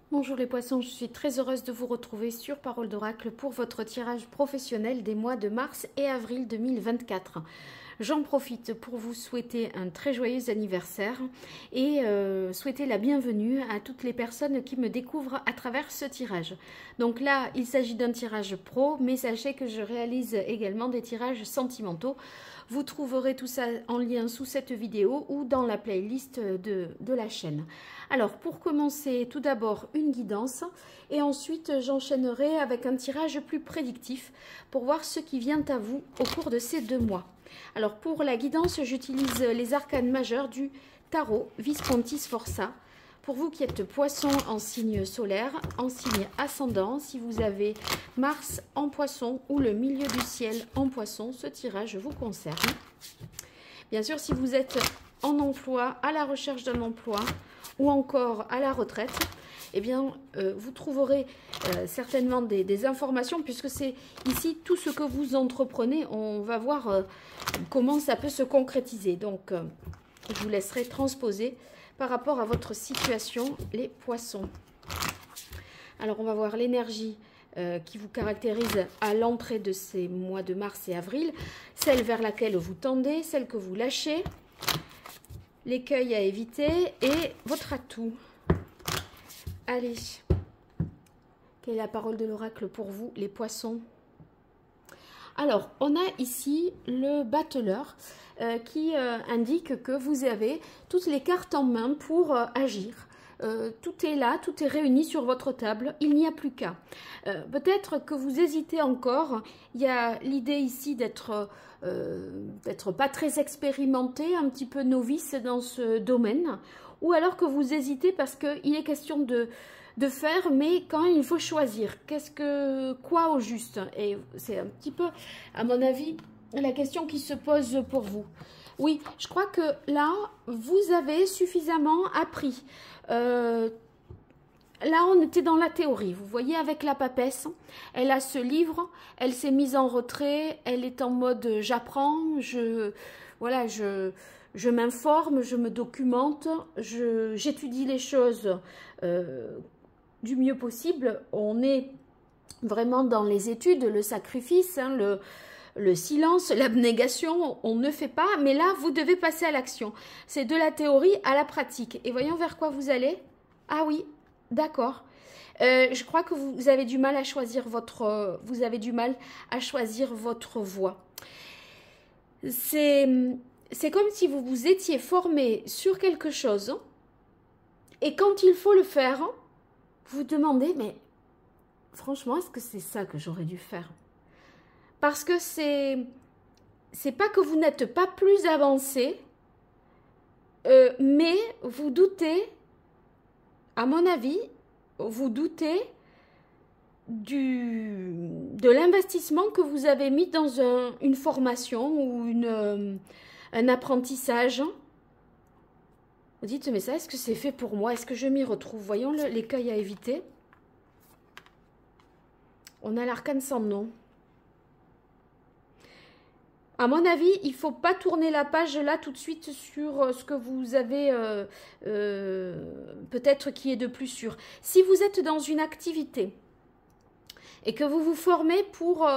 Bonjour les poissons, je suis très heureuse de vous retrouver sur Parole d'Oracle pour votre tirage professionnel des mois de mars et avril 2024. J'en profite pour vous souhaiter un très joyeux anniversaire et souhaiter la bienvenue à toutes les personnes qui me découvrent à travers ce tirage. Donc là, il s'agit d'un tirage pro, mais sachez que je réalise également des tirages sentimentaux. Vous trouverez tout ça en lien sous cette vidéo ou dans la playlist de la chaîne. Alors, pour commencer, tout d'abord une guidance et ensuite j'enchaînerai avec un tirage plus prédictif pour voir ce qui vient à vous au cours de ces 2 mois. Alors, pour la guidance, j'utilise les arcanes majeurs du tarot Visconti Sforza. Pour vous qui êtes poisson en signe solaire, en signe ascendant, si vous avez Mars en poisson ou le milieu du ciel en poisson, ce tirage vous concerne. Bien sûr, si vous êtes en emploi, à la recherche d'un emploi ou encore à la retraite, eh bien, vous trouverez certainement des informations puisque c'est ici tout ce que vous entreprenez. On va voir comment ça peut se concrétiser. Donc, je vous laisserai transposer par rapport à votre situation, les poissons. Alors, on va voir l'énergie qui vous caractérise à l'entrée de ces mois de mars et avril, celle vers laquelle vous tendez, celle que vous lâchez, l'écueil à éviter et votre atout. Allez, quelle est la parole de l'oracle pour vous, les poissons? Alors, on a ici le battleur qui indique que vous avez toutes les cartes en main pour agir. Tout est là, tout est réuni sur votre table, il n'y a plus qu'à. Peut-être que vous hésitez encore, il y a l'idée ici d'être pas très expérimenté, un petit peu novice dans ce domaine, ou alors que vous hésitez parce qu'il est question de faire, mais quand il faut choisir, quoi au juste? Et c'est un petit peu, à mon avis, la question qui se pose pour vous. Oui, je crois que là, vous avez suffisamment appris. Là, on était dans la théorie. Vous voyez, avec la papesse, elle a ce livre, elle s'est mise en retrait, elle est en mode j'apprends, voilà, je m'informe, je me documente, j'étudie les choses du mieux possible. On est vraiment dans les études, le sacrifice, hein, le silence, l'abnégation, on ne fait pas, mais là, vous devez passer à l'action. C'est de la théorie à la pratique. Et voyons vers quoi vous allez. Ah oui, d'accord. Je crois que vous avez du mal à choisir votre voie. C'est comme si vous vous étiez formé sur quelque chose et quand il faut le faire, vous vous demandez, mais franchement, est-ce que c'est ça que j'aurais dû faire? Parce que c'est pas que vous n'êtes pas plus avancé, mais vous doutez, à mon avis, vous doutez de l'investissement que vous avez mis dans une formation ou un apprentissage. Vous dites, mais ça, est-ce que c'est fait pour moi? Est-ce que je m'y retrouve? Voyons l'écueil à éviter. On a l'arcane sans nom. À mon avis, il ne faut pas tourner la page là tout de suite sur ce que vous avez peut-être qui est de plus sûr. Si vous êtes dans une activité et que vous vous formez pour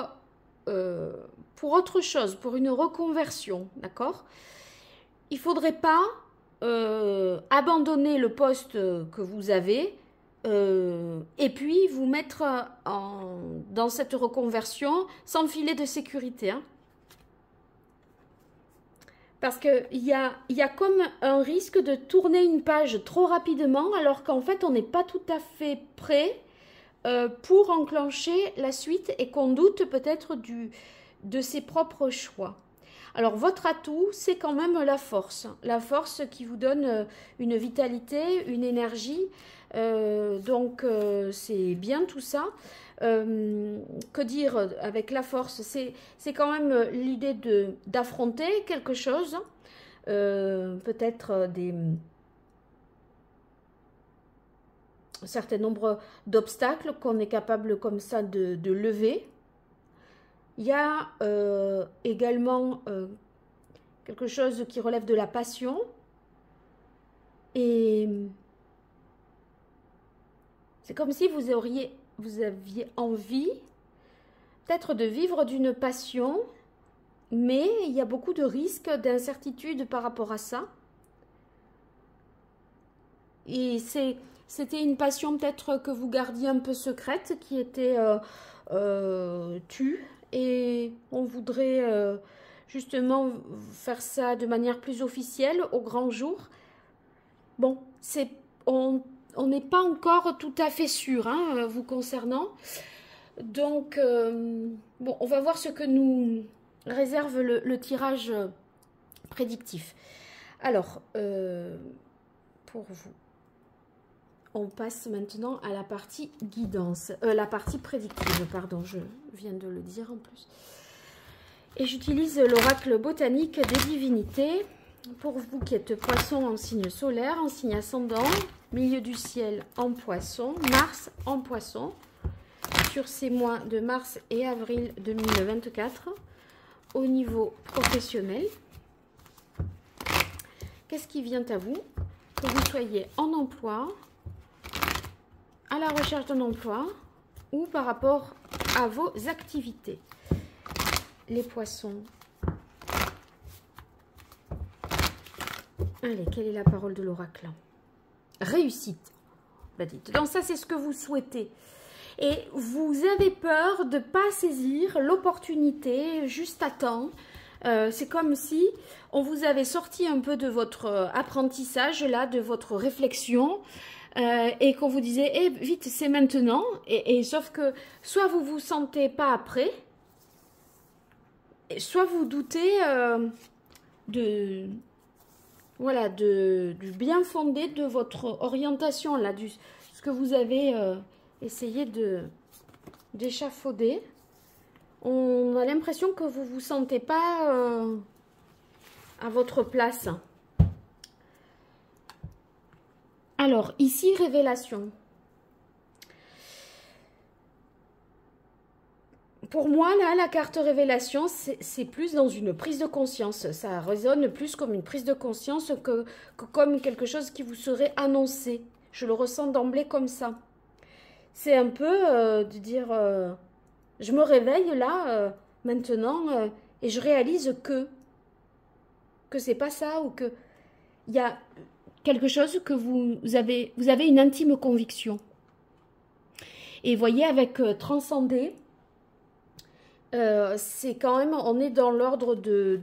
autre chose, pour une reconversion, d'accord? Il ne faudrait pas abandonner le poste que vous avez et puis vous mettre dans cette reconversion sans filet de sécurité, hein. Parce qu'il y a comme un risque de tourner une page trop rapidement alors qu'en fait, on n'est pas tout à fait prêt pour enclencher la suite et qu'on doute peut-être de ses propres choix. Alors, votre atout, c'est quand même la force qui vous donne une vitalité, une énergie. Donc, c'est bien tout ça. Que dire avec la force? C'est quand même l'idée d'affronter quelque chose, peut-être un certain nombre d'obstacles qu'on est capable comme ça de lever. Il y a également quelque chose qui relève de la passion et C'est comme si vous aviez envie peut-être de vivre d'une passion, mais il y a beaucoup de risques, d'incertitudes par rapport à ça. Et c'était une passion peut-être que vous gardiez un peu secrète, qui était tue. Et on voudrait justement faire ça de manière plus officielle, au grand jour. Bon, on n'est pas encore tout à fait sûr, hein, vous concernant. Donc, bon, on va voir ce que nous réserve le tirage prédictif. Alors, pour vous, on passe maintenant à la partie guidance, la partie prédictive, pardon, je viens de le dire en plus. Et j'utilise l'oracle botanique des divinités. Pour vous qui êtes poisson en signe solaire, en signe ascendant, milieu du ciel en poisson, Mars en poisson, sur ces mois de mars et avril 2024, au niveau professionnel. Qu'est-ce qui vient à vous? Que vous soyez en emploi, à la recherche d'un emploi ou par rapport à vos activités. Les poissons. Allez, quelle est la parole de l'oracle? Réussite. Bah dites donc, ça c'est ce que vous souhaitez. Et vous avez peur de ne pas saisir l'opportunité juste à temps. C'est comme si on vous avait sorti un peu de votre apprentissage, là, de votre réflexion, et qu'on vous disait, eh, vite, c'est maintenant. Et sauf que soit vous vous sentez pas prêt, soit vous doutez voilà, du bien fondé de votre orientation, là, ce que vous avez essayé d'échafauder. On a l'impression que vous ne vous sentez pas à votre place. Alors, ici, révélation. Pour moi, là, la carte révélation, c'est plus dans une prise de conscience. Ça résonne plus comme une prise de conscience que comme quelque chose qui vous serait annoncé. Je le ressens d'emblée comme ça. C'est un peu de dire, je me réveille là, maintenant, et je réalise que c'est pas ça, ou que il y a quelque chose que vous avez une intime conviction. Et voyez, avec transcender, c'est quand même, on est dans l'ordre de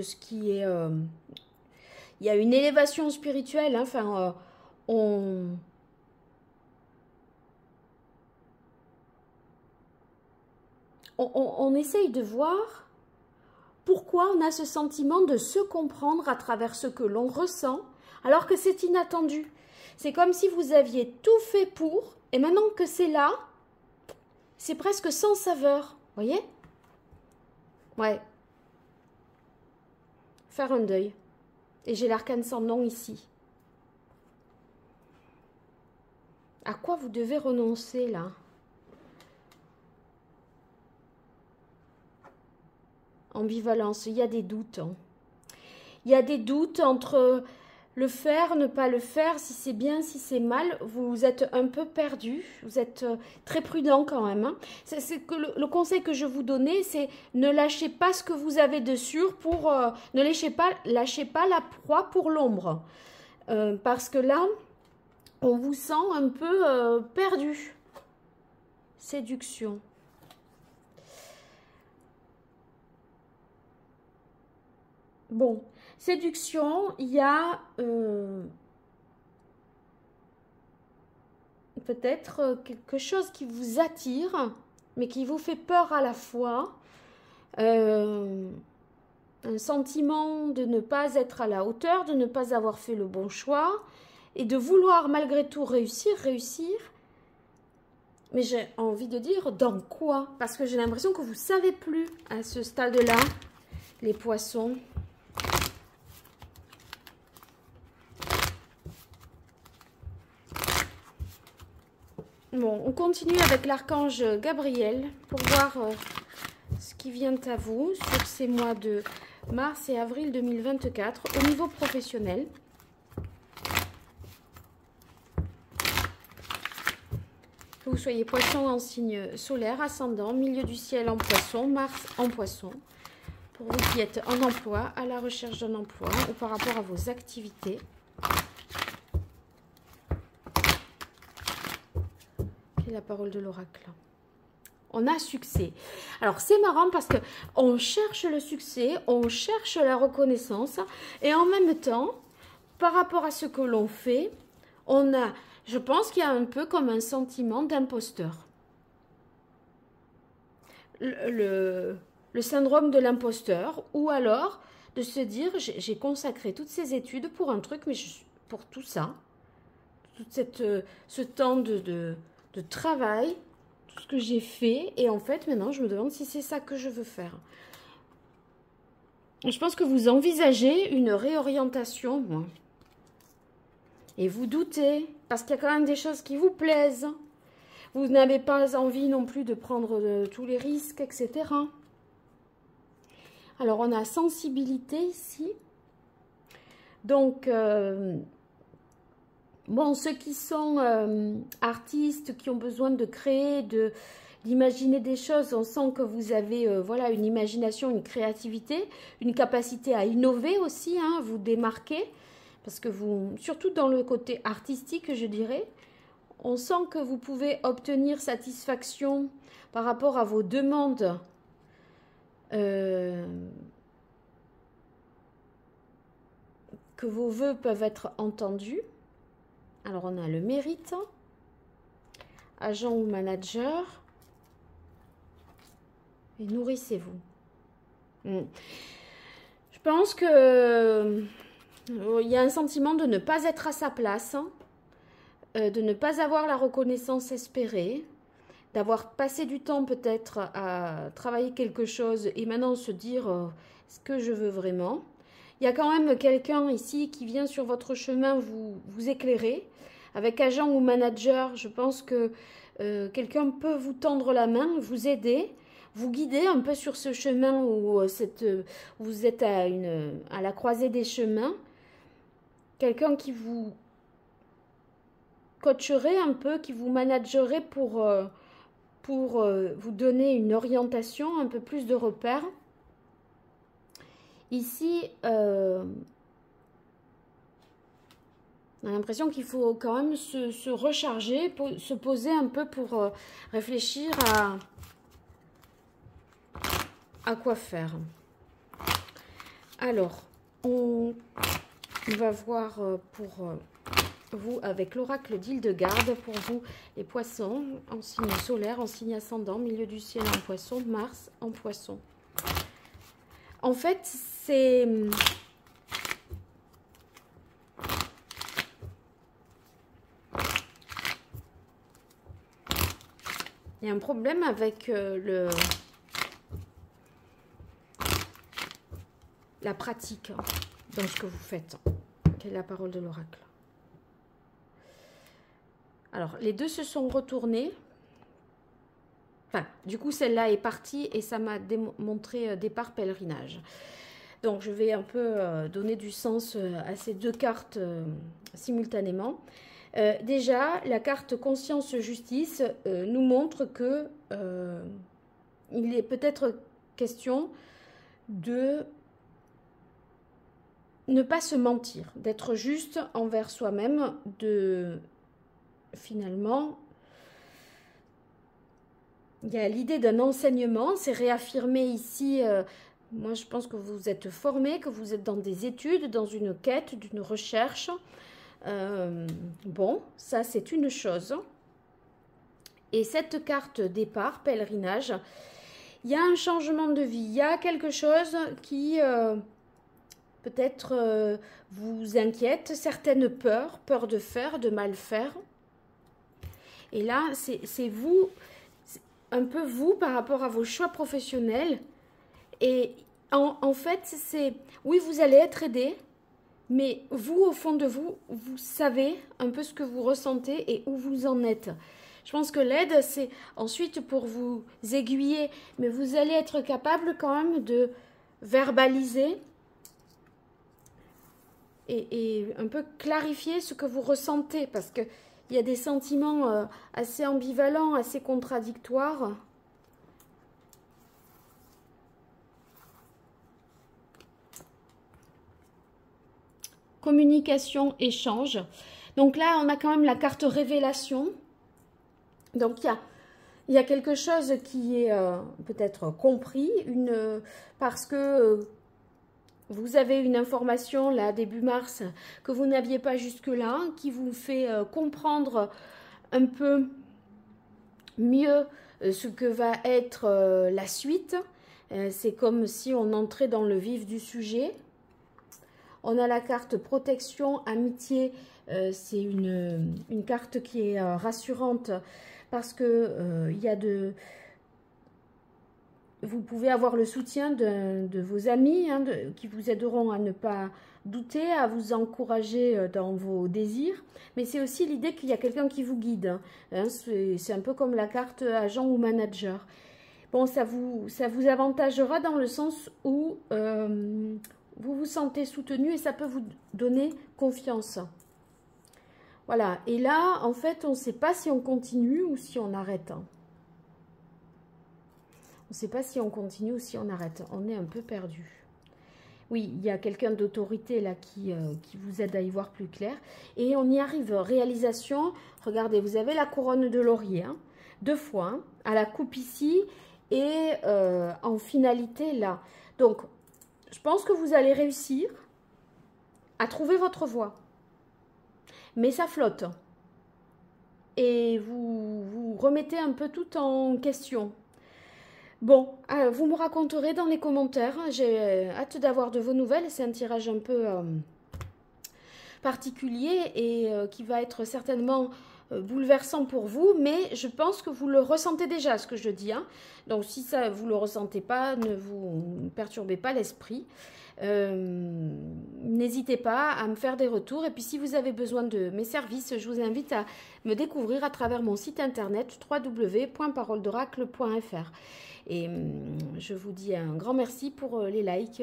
ce qui est... il y a une élévation spirituelle, hein, enfin, on essaye de voir pourquoi on a ce sentiment de se comprendre à travers ce que l'on ressent, alors que c'est inattendu. C'est comme si vous aviez tout fait pour, et maintenant que c'est là, c'est presque sans saveur. Voyez? Ouais. Faire un deuil. Et j'ai l'arcane sans nom ici. À quoi vous devez renoncer là? Ambivalence, il y a des doutes. Hein. Il y a des doutes entre le faire, ne pas le faire, si c'est bien, si c'est mal. Vous êtes un peu perdu, vous êtes très prudent quand même. Hein. C'est que le conseil que je vous donnais, c'est ne lâchez pas ce que vous avez de sûr pour... ne lâchez pas la proie pour l'ombre. Parce que là, on vous sent un peu perdu. Séduction. Bon, séduction, il y a peut-être quelque chose qui vous attire, mais qui vous fait peur à la fois. Un sentiment de ne pas être à la hauteur, de ne pas avoir fait le bon choix, et de vouloir malgré tout réussir. Mais j'ai envie de dire, dans quoi? Parce que j'ai l'impression que vous ne savez plus à ce stade-là, les poissons. Bon, on continue avec l'archange Gabriel pour voir ce qui vient à vous sur ces mois de mars et avril 2024 au niveau professionnel. Que vous soyez poisson en signe solaire, ascendant, milieu du ciel en poisson, Mars en poisson. Pour vous qui êtes en emploi, à la recherche d'un emploi ou par rapport à vos activités. Quelle est la parole de l'oracle? On a succès. Alors, c'est marrant parce que on cherche le succès, on cherche la reconnaissance et en même temps, par rapport à ce que l'on fait, on a, je pense qu'il y a un peu comme un sentiment d'imposteur. Le syndrome de l'imposteur ou alors de se dire j'ai consacré toutes ces études pour un truc, mais pour tout ça, ce temps de travail, tout ce que j'ai fait, et en fait maintenant je me demande si c'est ça que je veux faire. Je pense que vous envisagez une réorientation, moi. Et vous doutez, parce qu'il y a quand même des choses qui vous plaisent. Vous n'avez pas envie non plus de prendre tous les risques, etc. Alors, on a sensibilité ici. Donc, bon, ceux qui sont artistes, qui ont besoin de créer, d'imaginer des choses, on sent que vous avez voilà, une imagination, une créativité, une capacité à innover aussi, hein, vous démarquer. Parce que vous, surtout dans le côté artistique, je dirais, on sent que vous pouvez obtenir satisfaction par rapport à vos demandes que vos vœux peuvent être entendus. Alors, on a le mérite, agent ou manager, et nourrissez-vous. Je pense que il y a un sentiment de ne pas être à sa place, hein, de ne pas avoir la reconnaissance espérée, d'avoir passé du temps peut-être à travailler quelque chose et maintenant se dire est-ce que je veux vraiment? Il y a quand même quelqu'un ici qui vient sur votre chemin vous éclairer. Avec agent ou manager, je pense que quelqu'un peut vous tendre la main, vous aider, vous guider un peu sur ce chemin où vous êtes à la croisée des chemins. Quelqu'un qui vous coacherait un peu, qui vous managerait pour vous donner une orientation, un peu plus de repères. Ici, on a l'impression qu'il faut quand même se recharger, se poser un peu pour réfléchir à quoi faire. Alors, on va voir pour vous avec l'oracle d'Hildegarde, pour vous les poissons, en signe solaire, en signe ascendant, milieu du ciel en poisson, Mars en poisson. En fait, c'est... Il y a un problème avec la pratique dans ce que vous faites. Quelle est la parole de l'oracle? Alors, les deux se sont retournés. Enfin, du coup, celle-là est partie et ça m'a montré départ pèlerinage. Donc, je vais un peu donner du sens à ces deux cartes simultanément. Déjà, la carte conscience-justice nous montre que il est peut-être question de ne pas se mentir, d'être juste envers soi-même, de finalement, il y a l'idée d'un enseignement, c'est réaffirmé ici, moi je pense que vous êtes formé, que vous êtes dans des études, dans une quête, d'une recherche. Bon, ça c'est une chose. Et cette carte départ, pèlerinage, il y a un changement de vie, il y a quelque chose qui peut-être vous inquiète, certaines peurs, peur de faire, de mal faire. Et là, c'est vous, un peu vous par rapport à vos choix professionnels. Et en fait, c'est, oui, vous allez être aidé, mais vous, au fond de vous, vous savez un peu ce que vous ressentez et où vous en êtes. Je pense que l'aide, c'est ensuite pour vous aiguiller, mais vous allez être capable quand même de verbaliser et un peu clarifier ce que vous ressentez, parce que Il y a des sentiments assez ambivalents, assez contradictoires. Communication, échange. Donc là, on a quand même la carte révélation. Donc il y a quelque chose qui est peut-être compris, parce que vous avez une information là début mars que vous n'aviez pas jusque-là, qui vous fait comprendre un peu mieux ce que va être la suite. C'est comme si on entrait dans le vif du sujet. On a la carte protection, amitié. C'est une carte qui est rassurante parce que vous pouvez avoir le soutien de vos amis qui vous aideront à ne pas douter, à vous encourager dans vos désirs. Mais c'est aussi l'idée qu'il y a quelqu'un qui vous guide. C'est un peu comme la carte agent ou manager. Bon, ça vous avantagera dans le sens où vous vous sentez soutenu et ça peut vous donner confiance. Voilà, et là, en fait, on ne sait pas si on continue ou si on arrête. On ne sait pas si on continue ou si on arrête. On est un peu perdu. Oui, il y a quelqu'un d'autorité là qui vous aide à y voir plus clair. Et on y arrive. Réalisation, regardez, vous avez la couronne de laurier, hein, 2 fois, hein, à la coupe ici et en finalité là. Donc, je pense que vous allez réussir à trouver votre voie. Mais ça flotte. Et vous remettez un peu tout en question. Bon, vous me raconterez dans les commentaires. J'ai hâte d'avoir de vos nouvelles. C'est un tirage un peu particulier et qui va être certainement bouleversant pour vous. Mais je pense que vous le ressentez déjà, ce que je dis. Hein. Donc, si ça, vous ne le ressentez pas, ne vous perturbez pas l'esprit. N'hésitez pas à me faire des retours et puis si vous avez besoin de mes services, je vous invite à me découvrir à travers mon site internet www.paroledoracle.fr et je vous dis un grand merci pour les likes,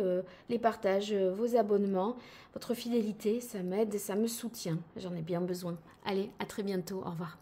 les partages, vos abonnements, votre fidélité, ça m'aide et ça me soutient, j'en ai bien besoin. Allez, à très bientôt, au revoir.